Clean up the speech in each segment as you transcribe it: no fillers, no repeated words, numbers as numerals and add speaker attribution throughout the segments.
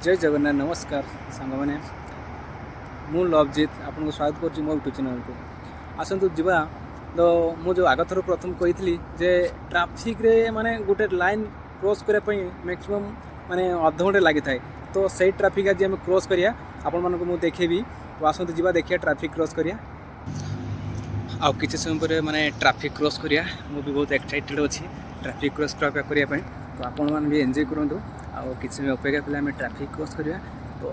Speaker 1: जय जगन्नाथ नमस्कार सांग मैंने मु लवजित आपको स्वागत करुँच मो यूट्यूब चैनल को आसतु जीवा। तो मुझे आग थर प्रथम कही जे ट्राफिक रे माने गोटे लाइन क्रॉस करने मैक्सिमम माने अध घंटे लगी था। तो सही ट्राफिक आज आम क्रॉस करिया आपण मानक मुझे देखेबी। तो आसतु जीवा देखिए ट्राफिक क्रॉस करिया आउ किसी समय पर माने ट्राफिक क्रॉस करिया। मु भी बहुत एक्साइटेड अच्छी ट्राफिक क्रॉस करने। तो आपण मैंने भी एंजॉय करूँ आउ किसी समय अपेक्षा कले आम ट्राफिक क्रॉस करिया। तो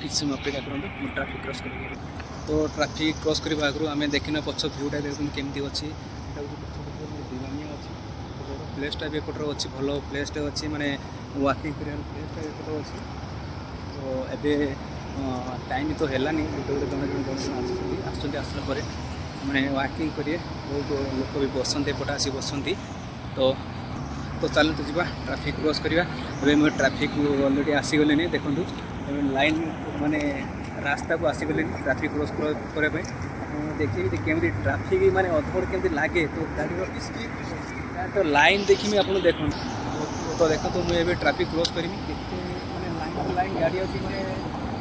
Speaker 1: किसी समय अपेक्षा करूँ ट्राफिक क्रॉस करिए। तो ट्राफिक क्रॉस करने आगु आम देखना पछ भ्यूटा देखते केमती अच्छी दीवानी अच्छी प्लेसटा भी एपटर अच्छी भल प्लेसटे अच्छी माने वाकिंग कर प्लेसटा एपटर अच्छी। तो एबे टाइम तो है गोटे जन आसला मैंने वाकिंग करिए बहुत लोक भी बसते एपटे आसी बसती। तो चलते जी ट्राफिक क्रॉस करवा। मैं ट्राफिक अलरेडी आसीगले देखूँ लाइन माने रास्ता को आसीगले ट्राफिक क्रॉस करने। देखिए केमती ट्राफिक माने अधघंटे केमती लगे। तो गाड़ी तो लाइन देखी आप देखो। तो देखो तो मुझे ट्राफिक क्रॉस करी माने लाइन गाड़ी अच्छी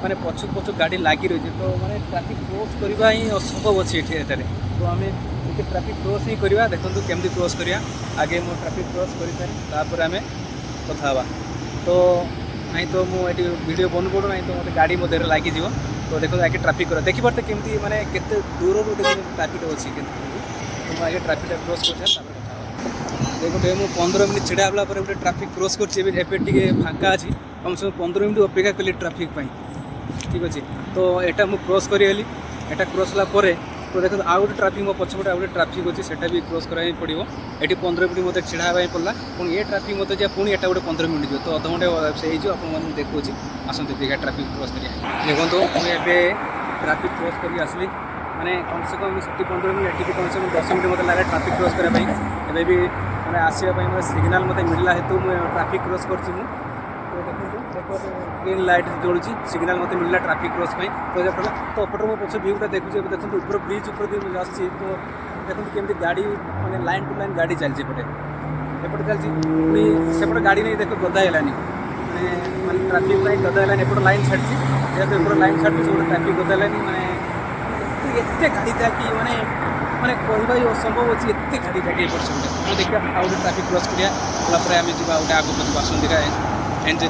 Speaker 1: माने पछक पछक गाड़ी लगी रही। तो माने ट्राफिक क्रॉस करवा ही असंभव अच्छी एठार। तो आम ट्राफिक क्रॉस ही करवा देखो केमती क्रॉस करवा। आगे मो ट्राफिक क्रॉस कर सारी आम कथा। तो नहीं तो मुझे वीडियो बन पड़ू ना तो मतलब गाड़ी मध्य लगी। तो देखो आगे ट्राफिक कर देखी पार्थे केमती माने केते दूर ट्राफिक अच्छी तो आगे ट्राफिक क्रॉस कर देखो मुझे 15 मिनट छिड़ा होला गोटे ट्राफिक क्रॉस कर फाँका अच्छी कम से कम 15 मिनट अपेक्षा कली ट्राफिक ठीक अच्छे। तो यहाँ मुझे क्रॉस करी एटा क्रॉस होगा तो देखो आउ गोटे ट्राफिक मो पछपटे आउ गोटे ट्राफिक अच्छी से भी क्रॉस कराई पड़ो। ये 15 मिनट मतलब छिड़ा पड़ा पुणी ये ट्राफिक मत जा पुणी एटा गोटे 15 मिनट जो तो अधघंटे से आपको देखो आसते देखा ट्राफिक क्रॉस कर देखो। मुझे ट्राफिक क्रॉस कर आसली माने कम से कम 15 मिनट ये कम से कम 10 मिनट मतलब लगे ट्राफिक क्रॉस करने। एवं भी मैंने आसवाई मतलब सिग्नाल मत मिलला हेतु मुझे ट्राफिक क्रॉस कर। देखो ग्रीन लाइट जोड़ी सिग्नाल मत मिलला ट्राफिक क्रॉस तो तो अपटे मो पक्ष भ्यूटा देखुचे देखो ऊपर ब्रिज ऊपर आसी। तो देखो केमती गाड़ी माने लाइन टू लाइन गाड़ी चलती एपटे चलती पुणी सेपटे गाड़ी नहीं देखो गदा है माने ट्राफिक लाइन गदा है एपटे लाइन छाड़ी जेहतु एपटे लाइन छाड़ी सब ट्राफिक गदा है माने एत गाड़ी जाकि माने माने कहवा असंभव अच्छी एत गाड़ी जाकि तो देखिए आउ ट्राफिक क्रॉस करा आम जी गोटे आगे पच आसती एंजॉय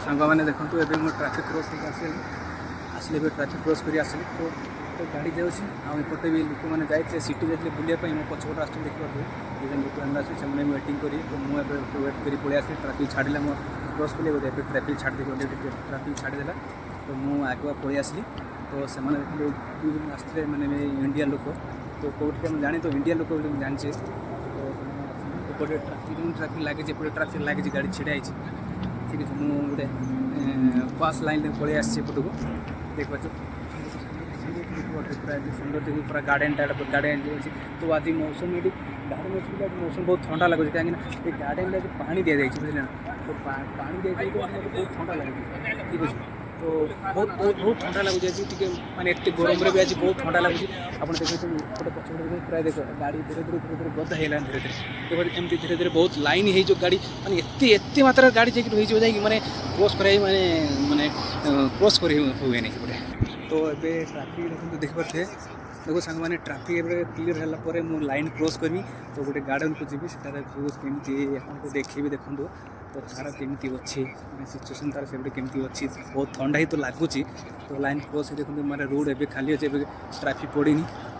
Speaker 1: सांग मैंने देखूँ एवं मैं ट्राफिक क्रॉस आसले ट्राफिक क्रॉस कर आसली। तो गाड़ी जापटे भी लोक मैंने जाते सिटी जाते बुलाप मो पछपटे आस देखिए लोक आसे वेटिंग करी। तो मुझे वेट कर पलि आसी ट्राफिक छाड़ा मो क्रॉस कले ट्राफिक छाड़ी ट्राफिक छाड़देला। तो मुझे आगे पलि आसली। तो से आसते मैंने इंडिया लोक तो कौटे जानी तो इंडिया लोक जानी। तो एपटे ट्राफिक लगे ट्राफिक लगे गाड़ी छिड़ा ठीक है। मुझे गोटे पास लाइन पलि आसपट को देख पाच पूरा सुंदर देखिए पूरा गार्डन टाइप गार्डन अच्छी। तो आज मौसम ये गार्डन अच्छी मौसम बहुत ठंडा लगुच कहीं गार्डन में पानी दि जाए बुझे ना। तो पानी दी तो बहुत ठंडा लगे ठीक अच्छे। तो बहुत बहुत बहुत ठंडा लगुच टी मैंने एत गरम भी आज बहुत ठंडा लगुच। आप देखते गोटे पछपटे प्राय देख गाड़ी धीरे धीरे धीरे धीरे गदा है धीरे धीरे देखो एमती धीरे धीरे बहुत लाइन हो गाड़ी माने एत मात्रा गाड़ी जाकि मैंने क्रॉस कर माने क्रॉस कर हुए नहीं गोटे। तो ये ट्राफिक देखो देखिए देखो सांग मैंने ट्राफिक क्लीयर है मु लाइन क्रॉस करी। तो गोटे गार्डन को जी भ्यूज केमती आपको देखी देखूँ। तो तार केमती अच्छी सिचुएसन तार से केमती अच्छी बहुत ठंडा ही तो लगुच। तो लाइन क्रॉस देखते मारे रोड एवं खाली अच्छे ट्राफिक पड़ी।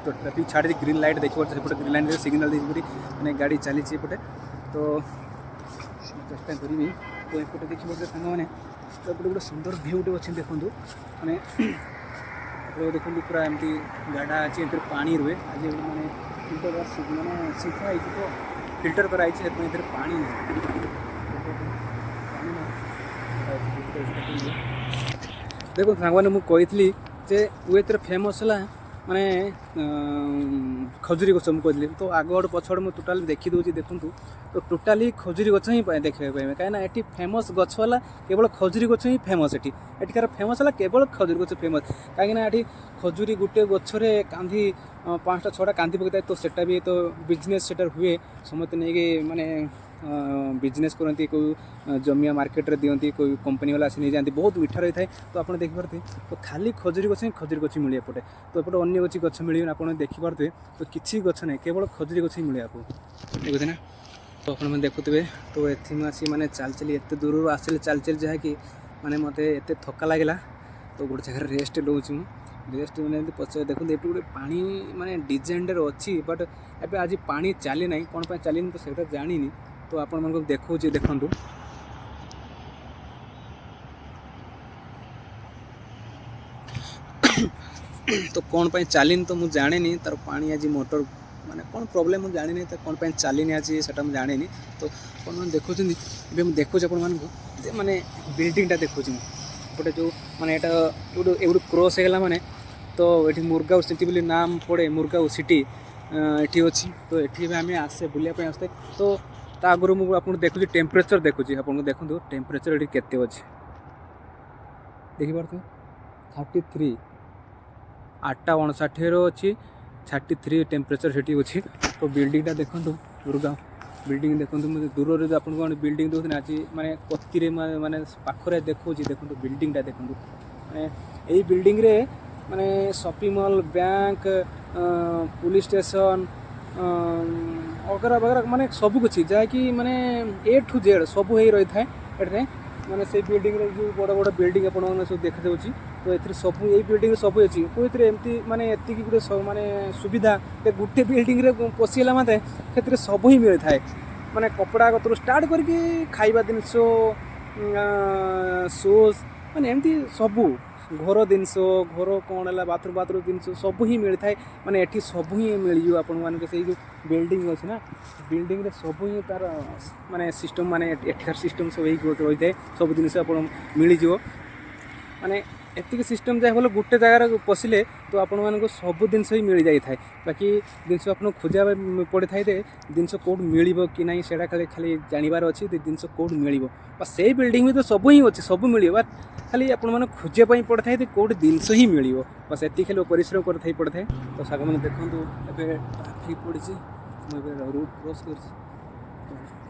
Speaker 1: तो ट्राफिक छाड़ी ग्रीन लाइट देखिए सेपटे ग्रीन लाइन सिग्नाल देखिए मैंने गाड़ी चली एपटे। तो चेष्टा करी। तो एपटे देखिए सांग मैंने तो गोटे सुंदर भ्यूटे अच्छे देखूँ मैंने देखो पूरा एमती गाढ़ा अच्छी पानी रुए आज मैंने फिल्टर मैंने सीखा तो फिल्टर कराई पानी देखो सांग मैंने मुझे जे ये फेमस है माने खजुरी गछ मुझे तो आग पछड़ मुझे टोटाल देखी दूसरी देखूँ। तो टोटाली खजुरी गछ ही देखा पाइबे कहीं ये फेमस गछ है केवल खजुरी गछ ही फेमस। एटिकार फेमस है केवल खजुरी गछ फेमस कहीं ये खजुरी गोटे गछरे कांधी 5टा 6टा कांधी पकता है। तो सेटा भी तो बिजनेस सेटा हुए समस्त नहीं माने बिजनेस करती कोई जमिया मार्केट रे दियंती कोई कंपनी वाला आसी नहीं जाती बहुत मीठा रही है। तो आप देखिपे तो खाली खजुरी गछ ही खजुरी गछ मिले एपटे तो एपटे अन्य किसी गछ मिले आप देखिपे तो किसी गछ नहीं केवल खजुरी गछ ही मिले आपको देखते ना। तो आप देखुवे तो एथि आसी मैंने चल चली एत दूर आसिले चल चल जहाँकि मैंने मत एत थका लगे तो गोटे जगह रेस्ट लूँ रेस्ट मैंने पचार देखते ये गोटे पा माने डिजाइन अच्छी बट एबे आज पानी चली ना कौन पर चलनी तो से जानी तो आपण मन देखो देखु तो कौन पर चलनी तो मुझे जाने तार पानी आज मोटर माने कौन प्रोब्लेम मुझे जानी नहीं तो कौन पर चलनी आज से मुझे जाने तो कौन देखुं मुझे देखुच आपण माने बिल्डिंगटा देखुच गोटे जो माने एवं क्रॉस होगा माने तो ये मुरगाँव सिटी बोली नाम पड़े मुरगाँव सिटी ये अच्छी तो ये आम आसे बुलापी आसते तो आगुरी मुझे आपको देखुची टेम्परेचर देखुची आपको देखो टेम्परेचर ये केते अच्छे देखिपे 33 8:59 अच्छी 33 टेम्परेचर से अच्छी। तो बिल्डिंगटा देखो मुरगाँव बिल्डिंग देखो मुझे दूर से आपको बिल्डिंग देखते आज माने कति माने पाखरे देखो बिल्डिंगटा देखो माने यही बिल्डिंग रे माने shopping mall bank police station वगैरह वगैरह माने सब कुछ जहाँकि माने ए टू जेड सब हो रही है ये माने से बिल्डिंग रे जो बड़ बड़ बिल्डिंग आप सब देखा जाऊँगी तो ये सब यही बिल्डिंग सब अच्छी कोई एमती माने एति गोटे माने सुविधा गोटे बिल्डिंग रे पशिगला माते से सब ही मिलता है माने कपड़ा कतर स्टार्ट करके खाइबा जिनस शूज माने एमती सबू घर जिनस घर कौन है बाथरूम बाथरूम जिनस सब ही मिलता है माने एठी सब ही मिल आपण मानक से जो बिल्डिंग अच्छे ना बिल्डिंग रे सब ही तार माने सिस्टम माने एठार सिस्टम सब ही रही है सब जिनस आप मिल माने एतिक सिस्टम जाए बोले गोटे जगार पशिले तो आपण मानक सब जिन ही मिल जाए था बाकी जिनस आप खोजा पड़े था जिनस कौट मिल कि ना से खाली जानवर अच्छी जिनस कौट मिल से बिल्डिंग में तो सब ही अच्छे सब मिल खाली आपण खोजापी पड़े था कौट जिनस ही मिल बस एति खाली परिश्रम कर पड़े था। तो साग मैंने देखूँ ए ट्राफिक पड़ी मुझे रूट क्रॉस कर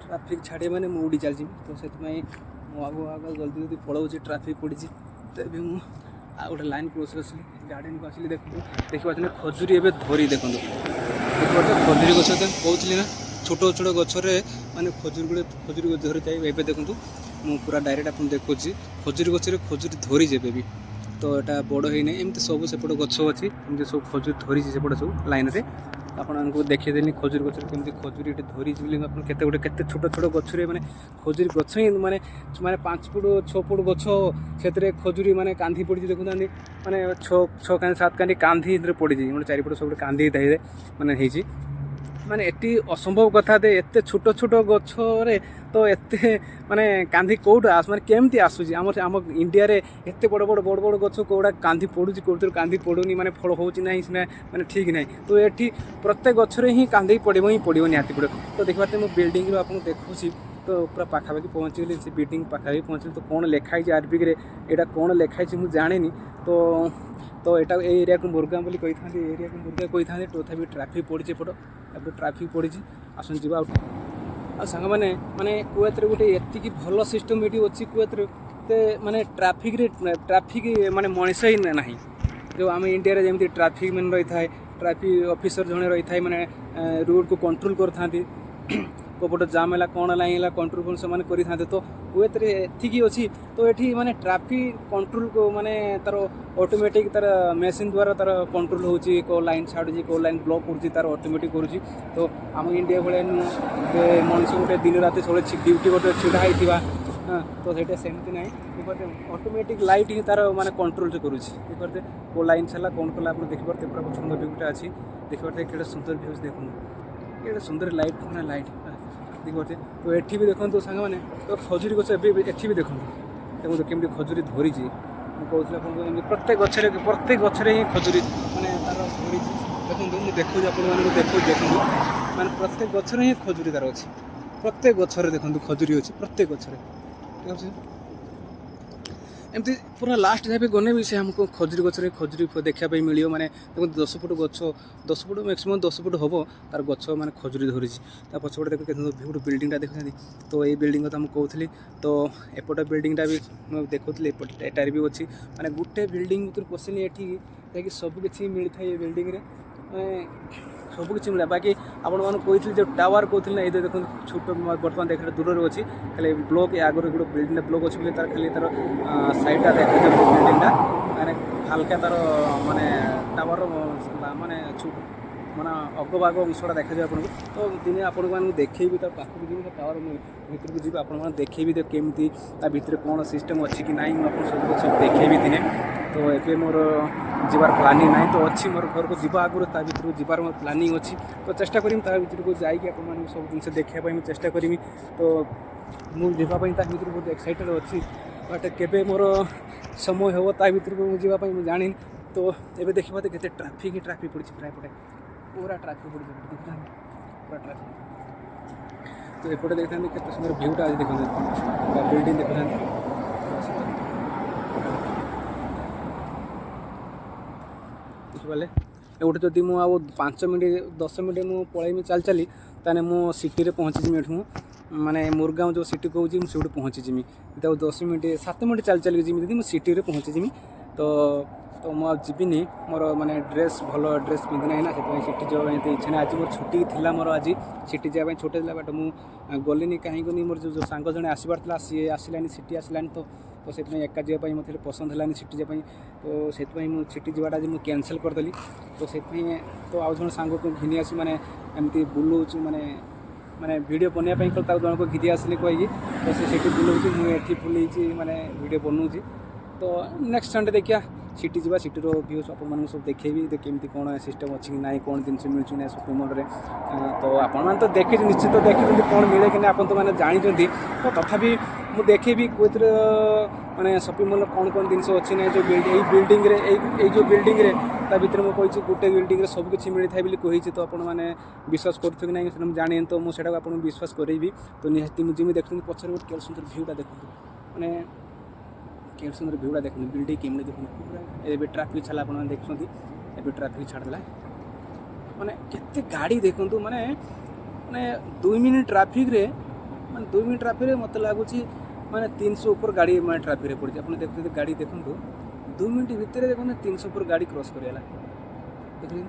Speaker 1: ट्राफिक छाड़े मैंने मुझे चलती तो से आगे आगे जल्दी जल्दी पलाऊँ ट्राफिक पड़ी तो ये मुझे आ गोटे लाइन क्रॉस कर गार्डन को आसिले देखिए खजुरी एवं धरी देखो देखिए खजुरी गच कहती ना छोट छोट गचरे माने खजुरी धरी जाए ये देखूँ मुझे पूरा डायरेक्ट आप देखुँ खजुरी गचरे खजुरी धरी जेबे भी तो यहाँ बड़ ही नहीं एमती सब सेपट गच अच्छी एमती सब खजुरी धरी सेपट सब लाइन से आपको देखीदेनी खजुरी गचर केमती खजुरी धरी केते गोटे केते छोट छोट गचरे माने खजुरी गच ही माने माने 5 फुट 6 फुट गच से खजुरी माने कांधी पड़ी देखुं माने 6 कांधी 7 कांधी कांधी पड़ी गोटे 4 फुट सब कांधी दाई माने होती माने एटी असंभव कथा दे एते छोट छोट गछरे तो एते माने कांधी कोड आस माने केमती आसुची आम इंडिया रे एते बड़ बड़ बड़ बड़ गछ कोडा कांधी पड़ुची कोड कांधी पड़ुनी माने फल होउची नाही सिना माने ठीक नाही तो एठी प्रत्येक गछरे ही कांधी पड़िबो निहाती पड़े। तो देखबाते मो बिल्डिंग रो आपन देखुची तो पूरा पाखापाखि पहुँचली से बिल्डिंग पाखापाखि पहुँचली तो कौन लिखाई आरबिक एटा कौन लिखाई मुझे जाने तो यहाँ एरिया को मुरगाँव बोली कही था एरिया को मुरगा कही था तथापि ट्राफिक पड़ी पट अब ट्राफिक पड़ी आसन जी सांग मैंने माने कुएत गोटे एति भल सिस्टम ये अच्छी कुएत माने ट्राफिक माने मनीष ही ना जो आम इंडिया रे जमी ट्राफिक मैन रही है ट्राफिक ऑफिसर जड़े रही है माने रोड को कंट्रोल करते कपट जाम है कौन है कंट्रोल से मैंने करें तो कुएत ठीक अच्छी तो ये माने ट्राफिक कंट्रोल को माने तार ऑटोमेटिक तार मेसीन द्वारा तार कंट्रोल होची को लाइन छाड़ी को लाइन ब्लॉक कर तार ऑटोमेटिक करुँची। तो आम इंडिया भाई मनीष गोटे दिन रात सब ड्यूटी गोटे छिड़ा होता हाँ तो ସେଇଟା ସେମିତି ନାହିଁ देखते ऑटोमेटिक लाइट ही तार माने कंट्रोल से करुँची देखते को लाइन छाला कौन कला आप देखिए पूरा सुंदर व्यूटा अच्छी देखते कि सुंदर भ्यूज देखो ये सुंदर लाइट ना लाइट देखते तो एठी भी देखो सांग मैंने तो खजुरी गछ एठी भी देखो देखो केमती खजुरी धरी कहूँ प्रत्येक गचरे ही खजुरी माने तार धरी देखो देखो देखो माने प्रत्येक गचरे ही खजुरी तार अच्छी प्रत्येक गचरे देखो खजुरी अच्छी प्रत्येक गचरे एमती पूरा लास्ट जाए गने भी से हमको खजुरी गचरे खजुरी देखा मिले मैंने देखो 10 फुट गच 10 फुट मैक्सिमम 10 फुट हम तार गच मैंने खजुरी धरी पछपटे देख के बिल्डिंगटा देखुं तो ये बिल्डिंग कथा मुझे कहूली तो एपट बिल्डिंगटा भी देखुली एटार भी अच्छी माने गोटे बिल्डिंग भर पशिनी ये सबकि मिलता है ये बिल्डिंग सबकि मिला बाकी आपण मैंने जो टावर कहते ना ये देखो छोट बर्तमान देख दूर अच्छी खाली ब्लॉक आगे गोटे बिल्डिंग ब्लॉक अच्छी तार खाली तार साइडटा देखा बिल्डिंगटा मैंने हाल्का तार माने टावर माने माने अगभाग अंशटा देखा आपको तो दिने आपण मैंने देखी तार पाखक जी टावर भर को जी आप देखी केमी भितर कौन सिस्टम अच्छी कि नहीं मुझे सब देखी दिने तो ये मोर जीवार प्लानिंग ना तो अच्छी मोर घर को जीवा आगुरी भर जीवार मोर प्लानिंग अच्छी तो चेष्टा करी भर को जाकि आप सब जिन देखापी मुझे चेष्टा करी तो मुझे भर बहुत एक्साइटेड अच्छी बट केबे मोर समय हम ता भर को मुझे जानी तो ये देखा तो केते ट्राफिक पड़ी प्राय पटे पूरा ट्राफिक पड़ी पूरा ट्राफिक तो एपटे देखते केते सुंदर भ्यूटा आज देखते बिल्डिंग देखते बुझे गोटे जदि मुझे 5 मिनट 10 मिनट मुझे पलैमी चल चली ताने मु सिटी रे पहुँची जिमी एठू माने मुरगाँव जो सिटी कहूँ मुझे पहुँची जिमी 10 मिनट 7 मिनट चल चल जिमी मुझे सिटी रे पहुँची जिमी तो मुझे जीविनी मोर माने ड्रेस भल ड्रेस पिंधना है ना से सिटी जावाई इच्छा ना आज मोर छुट्टी थी मोर आज सिटी जावाई छोटे बट मुझे गलिनी कहीं गनी मोर जो सांग जड़े आसबार सी आसलानी सिटी आसलानी तो से एका जावाई मत पसंद है सिटी जावाई तो से सिटी जावाटा आज मुझे कैनसल करदेली तो से तो आउ जन सांग को घिनी आसी माने एमती बुलाऊँ माने माने वीडियो बनवाई कल जन को घिनी आसली कहीकि तो से बुलाऊँ मुझे बुलाई माने वीडियो बनाऊँगी तो नेक्स्ट संडे देखिया सिटी जा सिटीर भ्यूज आप सब देखेबी केमती कौन सिस्टम अच्छी कि ना कौन जिन मिलूँ ना शॉपिंग मॉल रे तो आपण तो देखे निश्चित देखी कौन मिले कि आप तो मैंने जानते तो तथापि मुझे देखेबी कोथर माने शॉपिंग मॉल कौन कौन जिन अच्छी ना जो बिल्डिंग रे जो बिल्डिंग रे ता भीतर मुझे गोटे बिल्डिंग रे सब किसी मिलता है कही तो आप विश्वास करूँ कि ना जाने तो मुझे आपको विश्वास करेबी तो निहाती मुझे देखते पचर गोटे केवल सुंदर भ्यूटा देखते मैंने केवल सुंदर भ्यूटा देखते बिल्डिंग केमी देखते पूरा ए ट्राफिक छाला आप देखते ए ट्राफिक छाड़देला माने केते गाड़ी देखु माने माने 2 मिनट ट्राफिक रे माने 2 मिनट ट्राफिक रे मत लगुच माने 300 ऊपर गाड़ी माने ट्राफिक रे पड़ी आप देखते गाड़ी देखु 2 मिनट भितर देखो 300 ऊपर गाड़ी क्रॉस करेला देखिए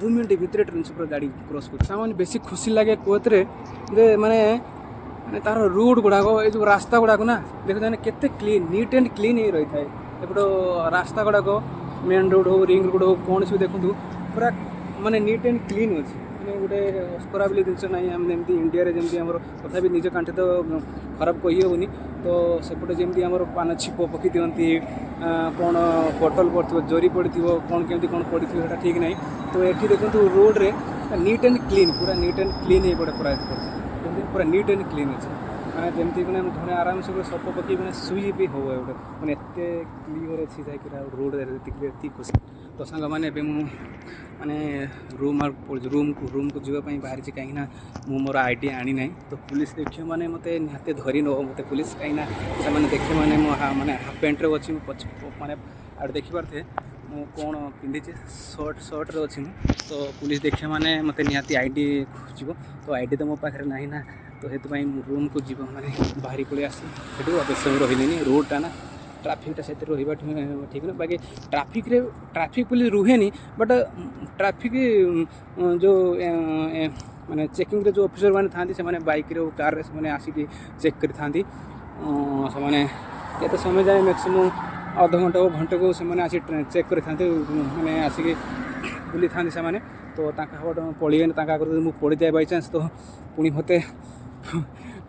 Speaker 1: 2 मिनट भितर 300 ऊपर गाड़ी क्रॉस कर सामान्य बेसी खुशी लगे कोथरे जे माने माने तार रोड गुड़ाक ये जो रास्ता गुड़ाक ना देखो केते क्लीन नीट एंड क्लीन ही रही है एपट रास्ता गुड़ाक मेन रोड हो रिंग रोड हो कौन सी देखूँ पूरा माने नीट एंड क्लीन अच्छे मैंने गोटे अस्करा बोली जिनस ना आम जमी इंडिया जमी आम तथा निज कांठे तो खराब कही हेनी तो सेपटे जमी आम पान छिप पकई दिखती कौन बटल पड़ो जरी पड़ी कौन केमती कौन पड़ी ठीक ना तो ये देखो रोड रे नीट एंड क्लीन पूरा नीट एंड क्लीन ही पड़े पूरा नीट एंड क्लीन अच्छे मैंने जमती मैंने आराम से सप पकई मैंने सुई भी हो गोटे मैंने एत क्लीयर अच्छी जाए रोड खुशी तो सांग मैंने माने रूम को जावाई बाहरी कहीं मु मोर आईडी आनी ना तो पुलिस देख मैंने मत निहाते धरी नब मत पुलिस कहीं से देखे मैंने मो माने हाफ पैंट रे अच्छी माने आड़ देखिपारे मु कौन पिंधे सर्ट रे अच्छी तो पुलिस देखे मैंने मत निहाती आईडी खोज तो आईडी तो मो पाखे ना तो ये रूम को जीव मैंने बाहरी पड़े आसी बेस समय रही रोडटा ना ट्राफिकटा से रहा ठीक ना बाकी ट्राफिक पुलिस रुहे नहीं बट ट्राफिक जो माने चेकिंग रे जो ऑफिसर मैंने था से बाइक रे कार से आसिक चेक कर था से समय जाए मैक्सिमम आधा घंटा को घंटे को से आसी चेक कर मैंने आसिक बुली था से तो पड़े आगे पड़ जाए बाई चान्स तो पुणी मत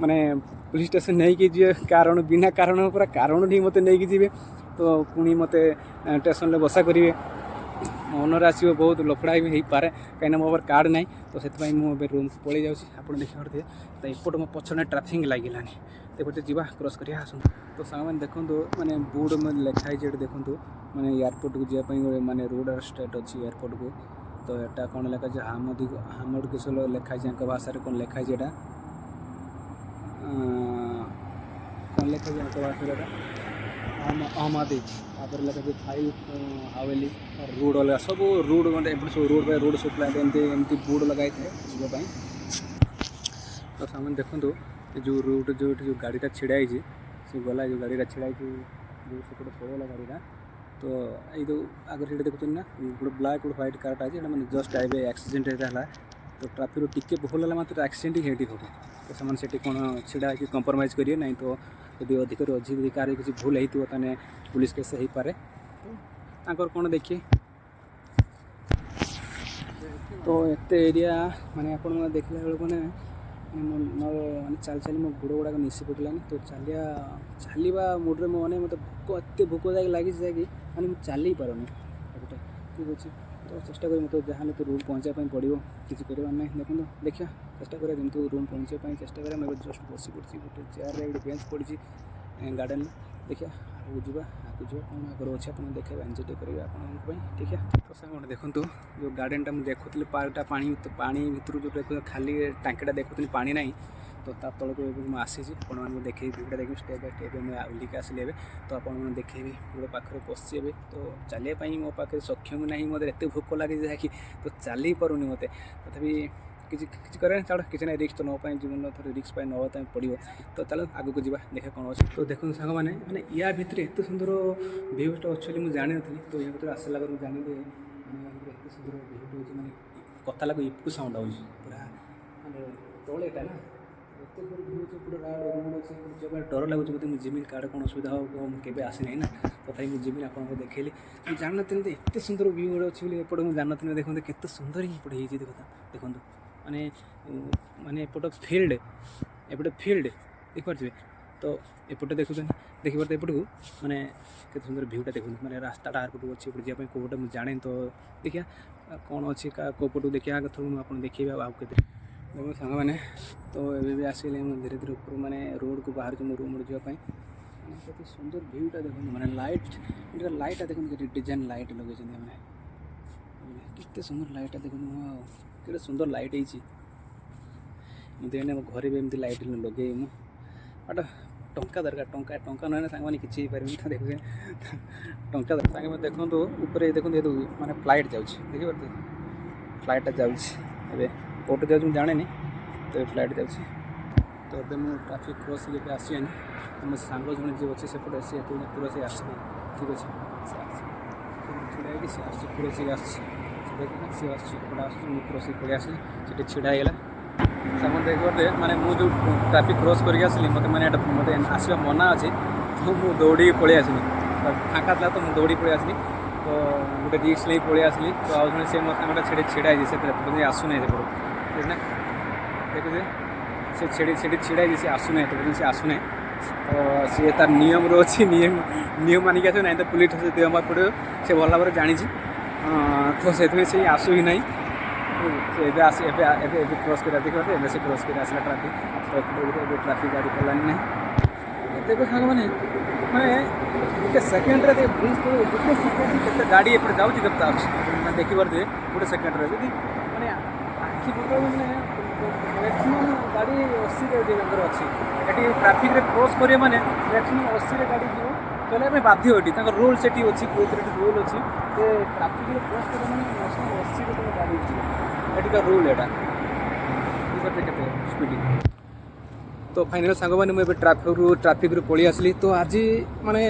Speaker 1: माने पुलिस स्टेशन नहीं कि जी कारण बिना कारण पूरा कारण नहीं मत नहीं जी तो पुणी मत स्टेशन में बसा करेंगे मनर आसो बहुत लफड़ा भी हो पारे कहीं मो कार्ड ना तो से मुझे रूम को पलि जाऊँगी आप देखिए तो एपट मो पछने ट्राफिक लगिलानी देखते जी क्रॉस कर आस तो सांग मैंने देखो मैंने बोर्ड में लिखाई देखो मैंने एयरपोर्ट को जावाई माने रोड स्टेट अच्छी एयरपोर्ट को तो यहाँ कौन लिखाई हामड किशोर लिखाई भाषा कौन लिखाई कौन लिखाई भाषा अहमदी तापर लगे फाइव हवेली रोड अलग सब रोड मतलब एपटे सब रोड बाय रोड सप्लाई एमती बोर्ड लगाई था जावाई तो सामान देखो जो रोड जो गाड़ीटा छिड़ा से गला जो गाड़ीटा छिड़ा जो सेपटे पड़ेगा गाड़ीटा तो ये आगे सीट देखुन ना गोटे ब्लाक गोटे व्हाइट कारटा अच्छे मैंने जस्ट आए एक्सीडेंट है तो ट्राफिक टिके भूल है मात्र एक्सीडेंट ही हम तो से कौन छिड़ा कि कंप्रोमाइज करेंगे ना तो यदि अधिक कार किसी भूल होता पुलिस केस हो पारे तो कौन देखिए तो एते एरिया माने आपण देखला बेल मैंने माने चल चली मो गोड़ गुड़ाक निशी पकलानी तो चलवा मुड्रे मो मैंने मतलब एत भोक जाए लगी जाए कि मैंने चल पारे एपटे ठीक अच्छे तो चेष्टा करें मतलब जहाँ तो रूम पहुँचापी पड़ो किसी करवार ना देखो देखिए चेष्टा करें जमी रूम पहुँचापी चेष्टा करें मैं जस्ट बसी पड़ी गोटे चेयर गोटे बेंच पड़ी गार्डन देखिए आगे जावा आगे जावा कौन आगे अच्छे आप देखा एंजय करेंगे आप ठीक है तो सारे देखूँ जो गार्डन टा देखुली पार्कटा पानी भितर जो देख खाली टांकीटा देखुली पानी ना तो ता तलक मुझे आसी आपको देखे भिडियो देखिए स्टेप बाय स्टेप मुझे ओल्लिक आसली तो आपको देखेबी गोटे पाखे पशि ए तो चलिए मो पाखे सक्षम ना मतलब एत भोक लगे जहाँकि तो चल पारूनी मत तथापि किसी करें छाड़ किसी ना रिक्स तो नापी जीवन थोड़े रिक्स पाई नापी पड़ो तो चलो आगे को जावा देखा कौन अच्छे तो देखो सांग मैंने या भितर एत सुंदर भ्यूटा अच्छे मुझे जानी नी तो या भर आसला जानी एत सुंदर भ्यूटा हो मैंने कथा लगे इपकू साउंड आऊँ पूरा मानते तलेटा ना एत भ्यू पूरा रोड अच्छे डर लगुच मतलब जिमी काड़ कौन असुविधा हो केवे आसी ना ना तथा मुझे जिमी आपको देखली मुझे जान नी एत सुंदर भ्यू गोटे अच्छे एपटे मुझे जान नी देखते केते सुंदर ही एपटे होती देखो माने माने एपट फील्ड एपटे फील्ड देखिपे तो एपटे देखिए एपट को माने के सुंदर भ्यूटा देखो माने रास्ताटा आरपटू अच्छे एपटे जावाई कौटे मुझे जाने तो देखिए कौन अच्छे कौपटू देखिए आगे थोड़ा आपको देखिए आगे देखो सांग मैंने तो ये आसिले धीरे धीरे ऊपर माने रोड को बाहर जो रूम जावाई केते सुंदर भ्यूटा देखो माने लाइटा देखो डिजाइन लाइट लगे मैंने केते सुंदर लाइटा देखो केटे सुंदर लाइट मुझे घरे भी एमती लाइट लगे बट टंका दरकार टंका ना सांग मैंने किसी पारे देखिए टंका दरकार सांगे देखो ऊपर देखो माने फ्लाइट जाऊँगी देखिए फ्लाइटा जाऊँगी कोर्ट जाऊँ जाने तो फ्लाइट जाऊँगी तो ये मुझे ट्राफिक क्रॉस ये आसी तो मो सांग जो जी अच्छे सेपटे सी पूरा से आसनी ठीक अच्छे छड़ा सी पूरा सी सी क्रॉस पड़े आसली छिड़ाईगला सामान देखते माने मुझे ट्राफिक क्रॉस करके आसली मत मैंने मत आसवा मना अच्छे तो मुझे दौड़ी पलि आसली फाँका था तो मुझे दौड़ी पलि आसली तो गोटे रिक्स नहीं पलि आसली तो आज जन से मो सामने छिड़ाई से आसुना सेपटू देखुए से छेड़ी छिड़ाई से आसुना तो से आसुना तो सी तार नियम अच्छी नियम मानिक आस ना तो पुलिस देह पड़ो से भल भाव जानी तो से आसू ही ना क्रॉस कर देखिए से क्रॉस कर आसला ट्राफिक तो ट्राफिक गाड़ी पलानी ना देखो सांग मैंने माने गोटे सेकेंड ब्रिज को गोटे सेकेंड गाड़ी एपटे जाऊँगी केते आस देखिए गोटे सेकेंड जी मैंने आखि पकड़ मैंने मैक्सीम गाड़ी 80 अच्छी ये ट्राफिक क्रॉस करें मैंने मैक्सीम 80 गाड़ी जीव चलने बाध्य ये रोल से अच्छी कोई रोल अच्छी ट्राफिक क्रॉस करें मैंने मैक्सीम 80 गाड़ी जीव ये रोल एटा के स्पीड तो फाइनाल सांग मैंने मुझे ट्राफिक रू पलि आसली तो आज माने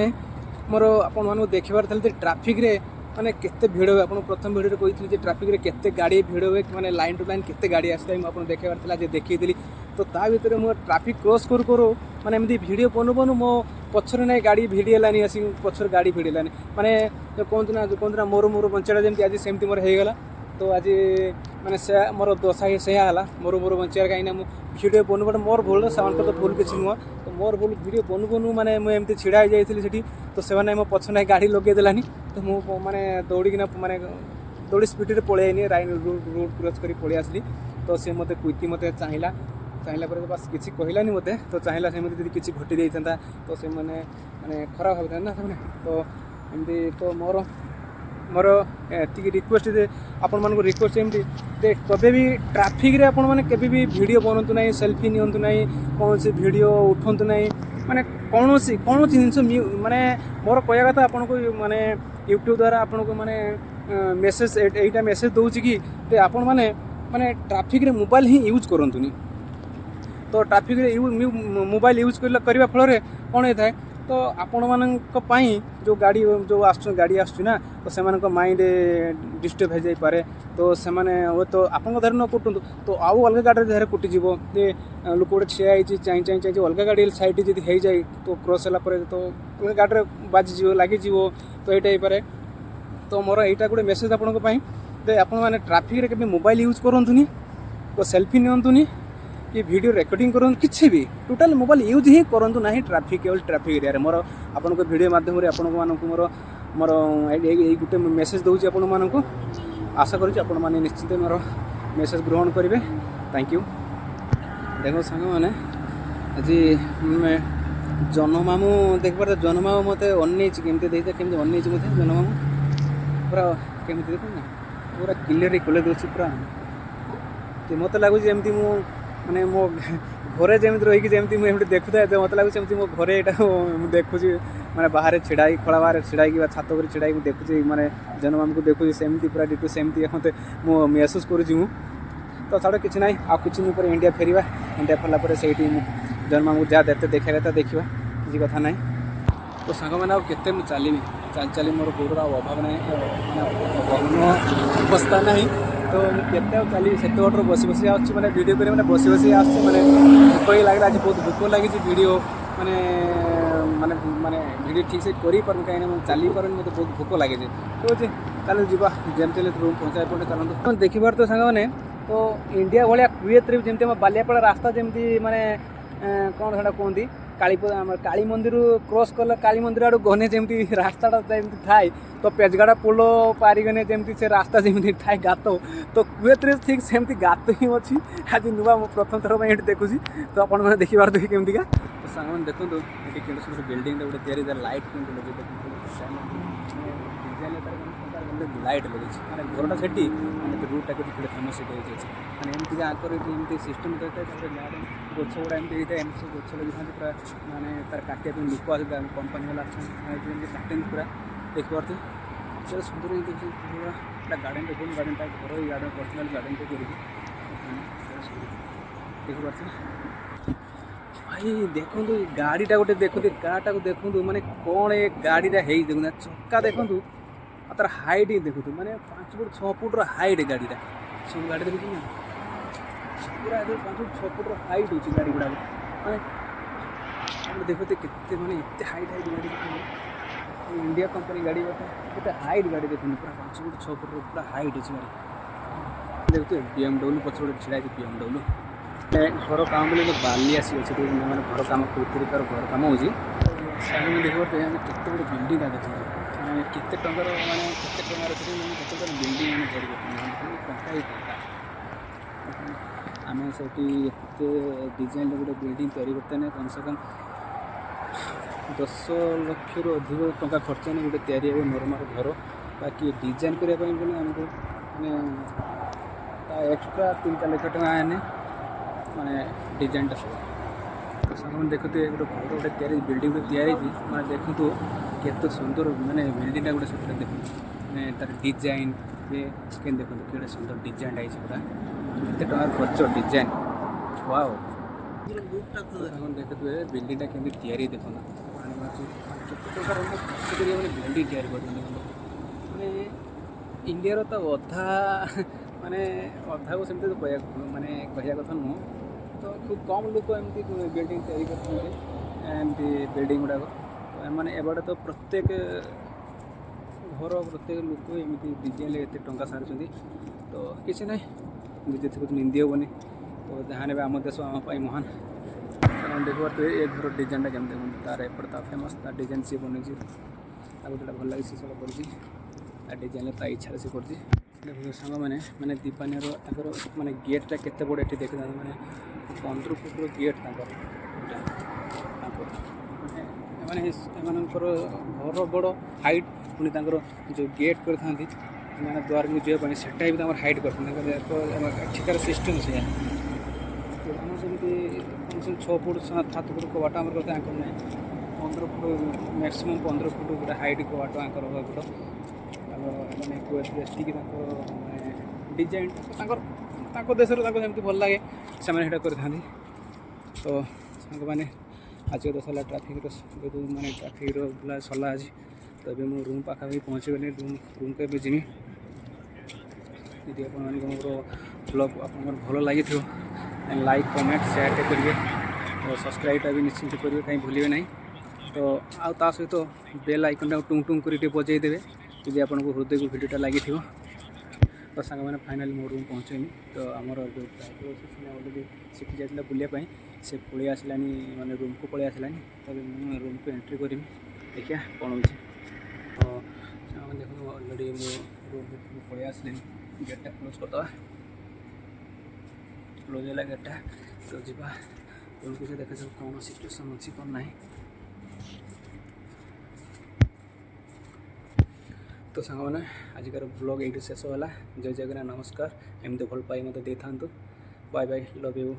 Speaker 1: मोर आपको देखार था ट्राफिक रे माने केते भीड़ हुए आपको प्रथम भिडियो कही ट्राफिक रे केते गाड़ी भीड़ हुए माने लाइन टू लाइन केते गाड़ी आसता मुझे देखार था देखी तो ता भीतर मुझे ट्राफिक क्रॉस करूँ माने एमती भिडियो बनू बनू मो पछरे ना गाड़ी भिड़ीगलानी आस पछर गाड़ी भिड़ीलानी माने कहते ना मोर मोर बंचाड़ा जमी आज सेमती मोर होगला तो आज माने से मोर दशा ही सेया है मोर बंचार कहीं भिडियो बनू बट मोर भूल से तो भूल किसी नुह तो मोर भूल भिडियो बनू बनू माने मुझे छिड़ा हो जाइए तो से मो पछ ना गाड़ी लगे देलानी तो मुझे माने दौड़ीना माने दौड़ी स्पीड पलैनी रोड क्रॉस कर पलि आसली तो सी मत कुईती मत चाहिला पर बस किसी कहलानी मत तो चाहिला से किसी घटी देता तो से माने खराब भाई ना तो एमती तो मोर मोर एति रिक्वेस्ट आपण मानक रिक्वेस्ट एमती कभी भी ट्राफिक रे आपण माने केबे भी वीडियो बनतु ना सेल्फी नियंतु ना कौन से वीडियो उठंतु ना ମାନେ କୌଣସି ଜିନିଷ ମାନେ ମୋର କହିବା କଥା ଆପଣଙ୍କୁ ମାନେ ୟୁଟ୍ୟୁବ୍ ଦ୍ୱାରା ଆପଣଙ୍କୁ ମାନେ ମେସେଜ୍ ଏଇଟା ମେସେଜ୍ ଦେଉଛି କି ଯେ ଆପଣମାନେ ମାନେ ଟ୍ରାଫିକ୍ରେ ମୋବାଇଲ୍ ହିଁ ୟୁଜ୍ କରନ୍ତୁନି। ତ ଟ୍ରାଫିକ୍ରେ ମୋବାଇଲ୍ ୟୁଜ୍ କରିବା ଫଳରେ କ'ଣ ହେଇଥାଏ ତ ଆପଣମାନଙ୍କ ପାଇଁ ଯେଉଁ ଗାଡ଼ି ଆସୁଛି ନା ତ ସେମାନଙ୍କ ମାଇଣ୍ଡ ଡିଷ୍ଟର୍ବ ହେଇଯାଇପାରେ। ତ ସେମାନେ ହୁଏତ ଆପଣଙ୍କ ଧାରେ ନ କୁଟନ୍ତୁ ତ ଆଉ ଅଲଗା ଗାଡ଼ିରେ ଦେହରେ କୁଟିଯିବ ଯେ ଲୋକ ଗୋଟେ ଠିଆ ହେଇଛି ଚାହିଁ ଅଲଗା ଗାଡ଼ି ସାଇଡ଼୍ ଯଦି ହେଇଯାଏ ତ କ୍ରସ୍ ହେଲା ପରେ ତ ଅଲଗା ଗାଡ଼ିରେ ବାଜିଯିବ ଲାଗିଯିବ ତ ଏଇଟା ହେଇପାରେ। ତ ମୋର ଏଇଟା ଗୋଟେ ମେସେଜ୍ ଆପଣଙ୍କ ପାଇଁ ଯେ ଆପଣମାନେ ଟ୍ରାଫିକ୍ରେ କେବେ ମୋବାଇଲ୍ ୟୁଜ୍ କରନ୍ତୁନି, ତ ସେଲ୍ଫି ନିଅନ୍ତୁନି କି ଭିଡ଼ିଓ ରେକର୍ଡ଼ିଂ କରନ୍ତୁ, କିଛି ବି ଟୋଟାଲ୍ ମୋବାଇଲ୍ ୟୁଜ୍ ହିଁ କରନ୍ତୁ ନାହିଁ କେବଳ ଟ୍ରାଫିକ୍ ଏରିଆରେ। ମୋର ଆପଣଙ୍କ ଭିଡ଼ିଓ ମାଧ୍ୟମରେ ଆପଣମାନଙ୍କୁ ମୋର ଏଇ ଗୋଟେ ମେସେଜ୍ ଦେଉଛି ଆପଣମାନଙ୍କୁ। ଆଶା କରୁଛି ଆପଣମାନେ ନିଶ୍ଚିତ ମୋର ମେସେଜ୍ ଗ୍ରହଣ କରିବେ। Thank you. ଦେଖ ସାଙ୍ଗମାନେ, ଆଜି ଜହ୍ନମାମୁଁ ଦେଖିବାର ଜହ୍ନମାମୁଁ ମୋତେ ଅନେଇଛି କେମିତି କେମିତି ଅନେଇଛି ମୋତେ ଜହ୍ନମାମୁଁ ପୁରା କେମିତି ଦେଖୁନି ପୁରା କ୍ଲିୟରଲି ଖୋଲି ଦେଉଛି ପୁରା। ମୋତେ ଲାଗୁଛି ଏମିତି ମୁଁ ମାନେ ମୋ ଘରେ ଯେମିତି ରହିକି ଯେମିତି ମୁଁ ଏମିତି ଦେଖୁଥାଏ ମୋତେ ଲାଗୁଛି ଏମିତି ମୋ ଘରେ ଏଇଟା ମୁଁ ଦେଖୁଛି ମାନେ ବାହାରେ ଛିଡ଼ା ହେଇକି ଖୋଳା ବାହାରେ ଛିଡ଼ା ହେଇକି ବା ଛାତ ଉପରେ ଛିଡ଼ା ହେଇକି ଦେଖୁଛି ମାନେ ଜହ୍ନମାମୁଁକୁ ଦେଖୁଛି ସେମିତି ପୁରା ଡିଟୋ ସେମିତି ମୋତେ ମୁଁ ମେହସୁସ୍ କରୁଛି ମୁଁ। ତ ଛାଡ଼ କିଛି ନାହିଁ, ଆଉ କିଛି ଦିନ ପରେ ଇଣ୍ଡିଆ ଫେରିବା। ଇଣ୍ଡିଆ ଫେରିଲା ପରେ ସେଇଠି ମୁଁ ଜହ୍ନମାମୁଁକୁ ଯାହା ଦେଖିବା କଥା ଦେଖିବା, କିଛି କଥା ନାହିଁ। ତ ସାଙ୍ଗମାନେ ଆଉ କେତେ ମୁଁ ଚାଲିବି, ଚାଲି ମୋର ଗୋଡ଼ର ଆଉ ଅଭାବ ନାହିଁ, ମାନେ ଅବସ୍ଥା ନାହିଁ। ତ ମୁଁ କେତେ ଆଉ ଚାଲିବି, ସେତେ ବାଟରୁ ବସି ଆସୁଛି ମାନେ ଭିଡ଼ିଓ କରି ମାନେ ବସି ଆସୁଛି ମାନେ ଭୋକ ହିଁ ଲାଗିଲା। ଆଜି ବହୁତ ଭୋକ ଲାଗିଛି ଭିଡ଼ିଓ ମାନେ ମାନେ ମାନେ ଭିଡ଼ିଓ ଠିକ୍ ସେ କରିପାରୁନି କାହିଁକିନା ମୁଁ ଚାଲିପାରୁନି, ମୋତେ ବହୁତ ଭୋକ ଲାଗିଛି। ଠିକ୍ ଅଛି ଚାଲୁ ଯିବା, ଯେମିତି ହେଲେ ରୁମ୍ ପହଞ୍ଚାଇବା ପଟେ ଚାଲନ୍ତୁ। ଦେଖିବାର ତ ସାଙ୍ଗମାନେ ତ ଇଣ୍ଡିଆ ଭଳିଆ କୁଏତରେ ଯେମିତି ଆମ ବାଲିଆପାଳ ରାସ୍ତା ଯେମିତି ମାନେ କ'ଣ ସେଇଟା କୁହନ୍ତି ଆମର କାଳୀ ମନ୍ଦିରରୁ କ୍ରସ୍ କଲେ କାଳୀ ମନ୍ଦିର ଆଡ଼କୁ ଗନେ ଯେମିତି ରାସ୍ତାଟା ଯେମିତି ଥାଏ ତ ପେଜଗାଡ଼ା ପୋଲ ପାରିଗନେ ଯେମିତି ସେ ରାସ୍ତା ଯେମିତି ଥାଏ ଗାତ, ତ କୁଏତରେ ଠିକ୍ ସେମିତି ଗାତ ହିଁ ଅଛି। ଆଜି ନୂଆ ମୁଁ ପ୍ରଥମ ଥର ପାଇଁ ଏଠି ଦେଖୁଛି, ତ ଆପଣମାନେ ଦେଖିପାରୁଥିବେ କେମିତିକା। ତ ସାଙ୍ଗମାନେ ଦେଖନ୍ତୁ ଏଠି କେତେ ସୁନ୍ଦର ବିଲ୍ଡିଂଟା ଗୋଟେ ତିଆରି, ଲାଇଟ୍ କେମିତି ଲଗେଇ ଦେଖନ୍ତୁ ଲାଇଟ୍ ଲଗେଇଛି ମାନେ ଘରଟା ସେଠି ମାନେ ରୁଟ୍ଟା କେତେ ଫେମସ୍ ସେଠି ହେଇଯାଇଛି ମାନେ ଏମିତିକା ଆଙ୍କର ଏଠି ଏମିତି ସିଷ୍ଟମ୍ କରିଥାଏ। ତାପରେ ଗାଁରେ ଗଛ ଗୁଡ଼ା ଏମିତି ହେଇଥାଏ, ଏମିତି ସବୁ ଗଛ ଲଗେଇଥାନ୍ତି ପୁରା ମାନେ ତାର କାଟିବା ପାଇଁ ଲୋକ ଆସନ୍ତି, କମ୍ପାନୀ ବାଲା ଆସନ୍ତି ଏମିତି କାଟନ୍ତି ପୁରା। ଦେଖିପାରୁଥିବେ ସେଟା ସୁନ୍ଦର ହେଇଯାଇଛି ପୁରା ଗାର୍ଡ଼େନ୍ ଦେଖୁନି, ଗାର୍ଡ଼େନ୍ଟା ଘର ଏଇ ଗାର୍ଡ଼େନ୍ ପର୍ସନାଲ୍ ଗାର୍ଡ଼େନ୍ଟେ କରିକି ଦେଖିପାରୁଥିବେ। ଭାଇ ଦେଖନ୍ତୁ ଗାଡ଼ିଟା ଗୋଟେ ଦେଖନ୍ତୁ, କାର୍ଟାକୁ ଦେଖନ୍ତୁ ମାନେ କ'ଣ ଏ ଗାଡ଼ିଟା ହେଇ ଦେଖନ୍ତୁ, ଚକା ଦେଖନ୍ତୁ ଆଉ ତାର ହାଇଟ୍ ହିଁ ଦେଖନ୍ତୁ ମାନେ 5 ଫୁଟ 6 ଫୁଟର ହାଇଟ୍ ଗାଡ଼ିଟା। ସବୁ ଗାଡ଼ି ଦେଖୁଛନ୍ତି ନା ପୁରା 5 ଫୁଟ 6 ଫୁଟର ହାଇଟ୍ ହେଉଛି ଗାଡ଼ି ଗୁଡ଼ାକ ମାନେ ଆପଣ ଦେଖୁଥିବେ କେତେ ମାନେ ଏତେ ହାଇଟ୍ ଗାଡ଼ି ଦେଖୁଛନ୍ତି। ଇଣ୍ଡିଆ କମ୍ପାନୀ ଗାଡ଼ି କେତେ ହାଇଟ୍ ଗାଡ଼ି ଦେଖୁଛନ୍ତି, ପୁରା 5 ଫୁଟ 6 ଫୁଟର ପୁରା ହାଇଟ୍ ଅଛି ଗାଡ଼ି। ଦେଖୁଥିବେ BMW ପଛ ଗୋଟେ ଛିଡ଼ା ହେଇଛି BMW। ଘର କାମ ବୋଲି ବାଲି ଆସିଅଛି ମାନେ ଘର କାମ କୃତିକାର ଘର କାମ ହେଉଛି। ସାଙ୍ଗମାନେ ଦେଖିପାରୁଥିବେ ଆମେ କେତେ ଗୋଟେ ବିଲ୍ଡିଂଟା ଦେଖୁଛୁ ମାନେ କେତେ ଟଙ୍କାର କେତେ ଟଙ୍କାର ବିଲ୍ଡିଂ ଆମେ ତିଆରି କରୁଛନ୍ତି ଟଙ୍କା ହିଁ ଟଙ୍କା। ଆମେ ସେଠି ଏତେ ଡିଜାଇନ୍ର ଗୋଟେ ବିଲ୍ଡିଂ ତିଆରି କରିତେ କମ୍ ସେ କମ୍ 10 ଲକ୍ଷରୁ ଅଧିକ ଟଙ୍କା ଖର୍ଚ୍ଚ ହେଲେ ଗୋଟେ ତିଆରି ହେବ ନର୍ମାଲ୍ ଘର। ବାକି ଡିଜାଇନ୍ କରିବା ପାଇଁ ବୋଲି ଆମକୁ ମାନେ ତା ଏକ୍ସଟ୍ରା 3-4 ଲକ୍ଷ ଟଙ୍କା ହେଲେ ମାନେ ଡିଜାଇନ୍ଟା ହେବ। ତ ସାଙ୍ଗମାନେ ଦେଖୁଥିବେ ଗୋଟେ ତିଆରି ବିଲ୍ଡିଂ ଗୋଟେ ତିଆରି ହେଇଛି ମାନେ ଦେଖନ୍ତୁ କେତେ ସୁନ୍ଦର ମାନେ ବିଲ୍ଡିଂଟା ଗୋଟେ ସେଥିରେ ଦେଖନ୍ତୁ ମାନେ ତାର ଡିଜାଇନ୍ କେମିତି ଦେଖନ୍ତୁ କେତେ ସୁନ୍ଦର ଡିଜାଇନ୍ଟା ହେଇଛି ପୁରା କେତେ ଟଙ୍କା ଖର୍ଚ୍ଚ ଡିଜାଇନ୍। ୱାଓ ସାଙ୍ଗମାନେ ଦେଖୁଥିବେ ବିଲ୍ଡିଂଟା କେମିତି ତିଆରି ଦେଖନ୍ତୁ କେତେ ଟଙ୍କାର ଖର୍ଚ୍ଚ କରି ମାନେ ବିଲ୍ଡିଂ ତିଆରି କରୁଛନ୍ତି ମାନେ ଇଣ୍ଡିଆର ତ ମାନେ ଅଧାକୁ ସେମିତି କହିବା କଥା ନୁହଁ। ତ ଖୁବ୍ କମ୍ ଲୋକ ଏମିତି ବିଲ୍ଡିଂ ତିଆରି କରୁଛନ୍ତି ଏମିତି ବିଲ୍ଡିଂ ଗୁଡ଼ାକ ମାନେ ଏବାଟେ ତ ପ୍ରତ୍ୟେକ ଘର ପ୍ରତ୍ୟେକ ଲୋକ ଏମିତି ଡିଜାଇନ୍ରେ ଏତେ ଟଙ୍କା ସାରୁଛନ୍ତି। ତ କିଛି ନାହିଁ ଯେତିକି ନିନ୍ଦି ହେବନି। ତ ଯାହା ନେବେ ଆମ ଦେଶ ଆମ ପାଇଁ ମହାନ। ସେମାନେ ଦେଖିପାରୁଥିବେ ଏ ଘର ଡିଜାଇନ୍ଟା କେମିତି ଦେଖନ୍ତୁ ତାର ଏପଟେ ତା ଫେମସ୍ ତା ଡିଜାଇନ୍ ସିଏ ବନେଇଛି ତାକୁ ଯେଉଁଟା ଭଲ ଲାଗେ ସିଏ ସେଇଟା କରିଛି ତା ଡିଜାଇନ୍ରେ ତା ଇଚ୍ଛାରେ ସିଏ କରିଛି। ଦେଖନ୍ତୁ ସାଙ୍ଗମାନେ ମାନେ ଦୀପାନିର ତାଙ୍କର ମାନେ ଗେଟ୍ଟା କେତେ ବଡ଼ ଏଠି ଦେଖିଥାନ୍ତି ମାନେ 15 ଫୁଟର ଗେଟ୍ ତାଙ୍କର ମାନେ ଏମାନଙ୍କର ଘର ବଡ଼ ହାଇଟ୍ ପୁଣି ତାଙ୍କର ଯେଉଁ ଗେଟ୍ କରିଥାନ୍ତି ମାନେ ଦ୍ୱାରକୁ ଯିବା ପାଇଁ ସେଟା ବି ତାଙ୍କର ହାଇଟ୍ କରିଥାନ୍ତି। ଏଠିକାର ସିଷ୍ଟମ୍ ସେଇଆ ଆମର ଯେମିତି ଦେଖୁଛନ୍ତି 6 ଫୁଟ 7 ଫୁଟ କବାଟ ଆମର କଥା ଆଙ୍କର ନାହିଁ 15 ଫୁଟ ମ୍ୟାକ୍ସିମମ୍ 15 ଫୁଟ ଗୋଟେ ହାଇଟ୍ କବାଟ ଆଙ୍କର ଏପଟ ତାଙ୍କର ମାନେ ଏତିକି ତାଙ୍କର ମାନେ ଡିଜାଇନ୍ ତାଙ୍କ ଦେଶରେ ତାଙ୍କୁ ଯେମିତି ଭଲ ଲାଗେ ସେମାନେ ସେଇଟା କରିଥାନ୍ତି। ତ ସାଙ୍ଗମାନେ ଆଜିର ଦଶ ହେଲା ଟ୍ରାଫିକ୍ର ମାନେ ଟ୍ରାଫିକ୍ର ବୁଲା ସରିଲା ଆଜି। ତ ଏବେ ମୁଁ ରୁମ୍ ପାଖାପାଖି ପହଞ୍ଚିଗଲି ରୁମ୍କୁ ଏବେ ଯିବି। ଯଦି ଆପଣମାନଙ୍କୁ ମୋର ବ୍ଲଗ୍ ଆପଣଙ୍କର ଭଲ ଲାଗିଥିବ ଲାଇକ୍ କମେଣ୍ଟ ସେୟାରଟେ କରିବେ ସବସ୍କ୍ରାଇବ୍ଟା ବି ନିଶ୍ଚିନ୍ତ କରିବେ କାହିଁ ଭୁଲିବେ ନାହିଁ। ତ ଆଉ ତା ସହିତ ବେଲ୍ ଆଇକନ୍ଟାକୁ ଟୁଙ୍ଗ ଟୁଙ୍ଗ କରି ଟିକେ ବଜାଇ ଦେବେ ଯଦି ଆପଣଙ୍କୁ ହୃଦୟକୁ ଭିଡ଼ିଓଟା ଲାଗିଥିବ। ତ ସାଙ୍ଗମାନେ ଫାଇନାଲି ମୋ ରୁମ୍ ପହଞ୍ଚେଇନି। ତ ଆମର ଯେଉଁ ଡ୍ରାଇଭର ଅଛି ସେ ଅଲରେଡ଼ି ସେଠି ଯାଇଥିଲା ବୁଲିବା ପାଇଁ ସେ ପଳେଇ ଆସିଲାନି ମାନେ ରୁମ୍କୁ ପଳେଇ ଆସିଲାନି। ତେବେ ମୁଁ ରୁମ୍କୁ ଏଣ୍ଟ୍ରି କରିବି ଦେଖିବା କ'ଣ ହେଉଛି। ତ ସାଙ୍ଗମାନେ ଦେଖନ୍ତୁ ଅଲରେଡ଼ି ମୁଁ ରୁମ୍ ଭିତରକୁ ପଳେଇ ଆସିଲିନି। ଗେଟ୍ଟା କ୍ଲୋଜ୍ କରିଦେବା କ୍ଲୋଜ୍ ହେଲା ଗେଟ୍ଟା। ତ ଯିବା ରୁମ୍କୁ ଯେ ଦେଖାଯାଉ କ'ଣ ସିଚୁଏସନ୍ ଅଛି କ'ଣ ନାହିଁ। ତ ସାଙ୍ଗମାନେ ଆଜିକାର ବ୍ଲଗ୍ ଏଇଠି ଶେଷ ହେଲା। ଜୟ ଜଗନ୍ନାଥ ନମସ୍କାର। ଏମିତି ଭଲ ପାଇ ମୋତେ ଦେଇଥାନ୍ତୁ। Bye bye love you.